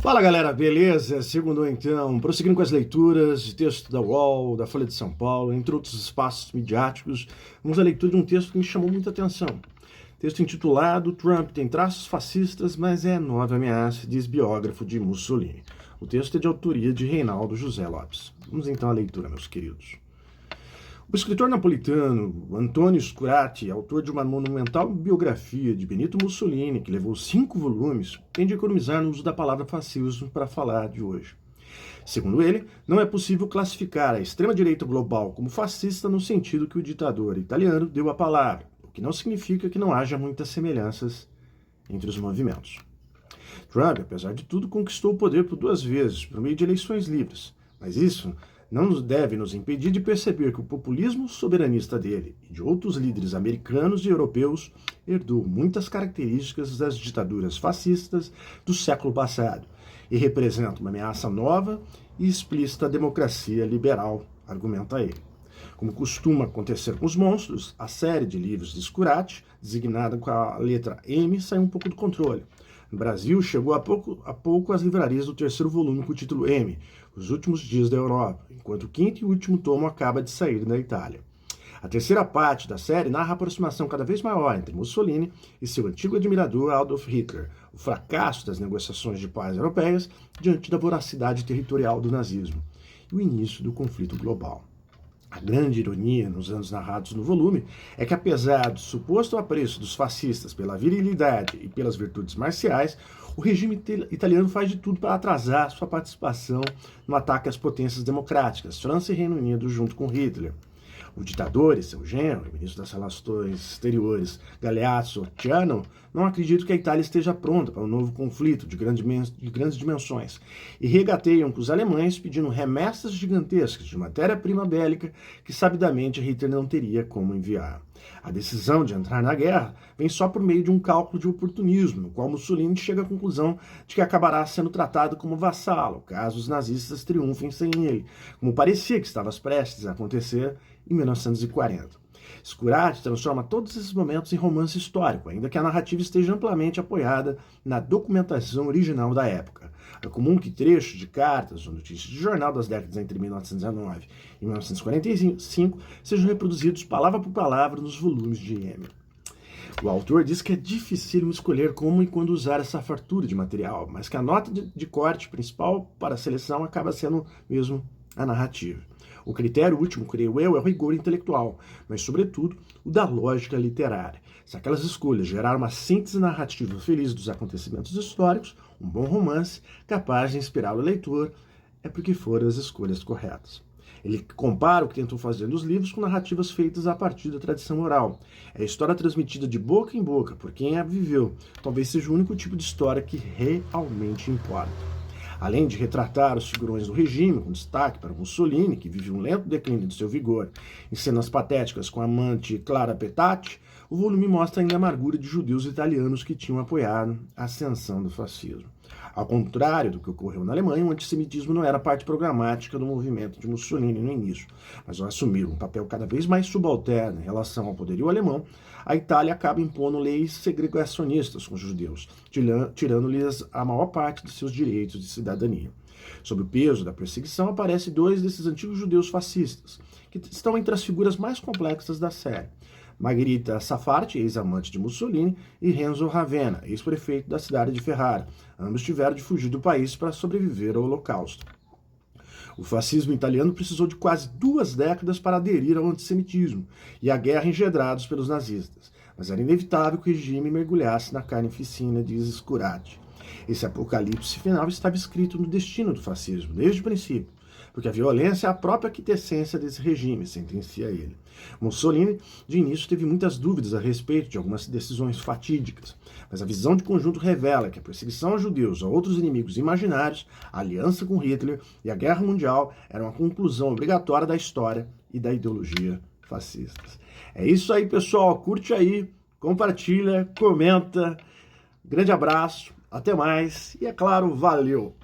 Fala galera, beleza? Segundo então, prosseguindo com as leituras de texto da UOL, da Folha de São Paulo, entre outros espaços midiáticos, vamos à leitura de um texto que me chamou muita atenção. Texto intitulado Trump tem traços fascistas, mas é nova ameaça, diz biógrafo de Mussolini. O texto é de autoria de Reinaldo José Lopes. Vamos então à leitura, meus queridos. O escritor napolitano Antonio Scurati, autor de uma monumental biografia de Benito Mussolini, que levou 5 volumes, tende a economizar no uso da palavra fascismo para falar de hoje. Segundo ele, não é possível classificar a extrema-direita global como fascista no sentido que o ditador italiano deu à palavra, o que não significa que não haja muitas semelhanças entre os movimentos. Trump, apesar de tudo, conquistou o poder por 2 vezes, por meio de eleições livres, mas isso não deve nos impedir de perceber que o populismo soberanista dele e de outros líderes americanos e europeus herdou muitas características das ditaduras fascistas do século passado e representa uma ameaça nova e explícita à democracia liberal, argumenta ele. Como costuma acontecer com os monstros, a série de livros de Scurati, designada com a letra M, saiu um pouco do controle. No Brasil, chegou há pouco às livrarias do 3º volume com o título M, Os Últimos Dias da Europa, enquanto o 5º e último tomo acaba de sair da Itália. A terceira parte da série narra a aproximação cada vez maior entre Mussolini e seu antigo admirador Adolf Hitler, o fracasso das negociações de paz europeias diante da voracidade territorial do nazismo e o início do conflito global. A grande ironia nos anos narrados no volume é que, apesar do suposto apreço dos fascistas pela virilidade e pelas virtudes marciais, o regime italiano faz de tudo para atrasar sua participação no ataque às potências democráticas, França e Reino Unido, junto com Hitler. O ditador e seu genro, o ministro das Relações Exteriores, Galeazzo Ottaviano, não acreditam que a Itália esteja pronta para um novo conflito de grandes dimensões e regateiam com os alemães pedindo remessas gigantescas de matéria-prima bélica que sabidamente Hitler não teria como enviar. A decisão de entrar na guerra vem só por meio de um cálculo de oportunismo, no qual Mussolini chega à conclusão de que acabará sendo tratado como vassalo, caso os nazistas triunfem sem ele, como parecia que estava prestes a acontecer em 1940. Scurati transforma todos esses momentos em romance histórico, ainda que a narrativa esteja amplamente apoiada na documentação original da época. É comum que trechos de cartas ou notícias de jornal das décadas entre 1919 e 1945 sejam reproduzidos palavra por palavra nos volumes de M. O autor diz que é difícil escolher como e quando usar essa fartura de material, mas que a nota de corte principal para a seleção acaba sendo mesmo a narrativa. O critério último, creio eu, é o rigor intelectual, mas, sobretudo, o da lógica literária. Se aquelas escolhas geraram uma síntese narrativa feliz dos acontecimentos históricos, um bom romance, capaz de inspirar o leitor, é porque foram as escolhas corretas. Ele compara o que tentou fazer nos livros com narrativas feitas a partir da tradição oral. É a história transmitida de boca em boca por quem a viveu. Talvez seja o único tipo de história que realmente importa. Além de retratar os figurões do regime, com destaque para Mussolini, que vive um lento declínio de seu vigor, em cenas patéticas com a amante Clara Petacci, o volume mostra ainda a amargura de judeus italianos que tinham apoiado a ascensão do fascismo. Ao contrário do que ocorreu na Alemanha, o antissemitismo não era parte programática do movimento de Mussolini no início, mas ao assumir um papel cada vez mais subalterno em relação ao poderio alemão, a Itália acaba impondo leis segregacionistas com os judeus, tirando-lhes a maior parte de seus direitos de cidadania. Sob o peso da perseguição, aparecem 2 desses antigos judeus fascistas, que estão entre as figuras mais complexas da série. Margherita Saffarti, ex-amante de Mussolini, e Renzo Ravenna, ex-prefeito da cidade de Ferrara. Ambos tiveram de fugir do país para sobreviver ao Holocausto. O fascismo italiano precisou de quase 2 décadas para aderir ao antissemitismo e à guerra engendrados pelos nazistas, mas era inevitável que o regime mergulhasse na carnificina, diz Scurati. Esse apocalipse final estava escrito no destino do fascismo, desde o princípio, porque a violência é a própria quintessência desse regime, sentencia ele. Mussolini, de início, teve muitas dúvidas a respeito de algumas decisões fatídicas, mas a visão de conjunto revela que a perseguição a judeus, a outros inimigos imaginários, a aliança com Hitler e a Guerra Mundial eram a conclusão obrigatória da história e da ideologia fascistas. É isso aí, pessoal. Curte aí, compartilha, comenta. Grande abraço, até mais e, é claro, valeu!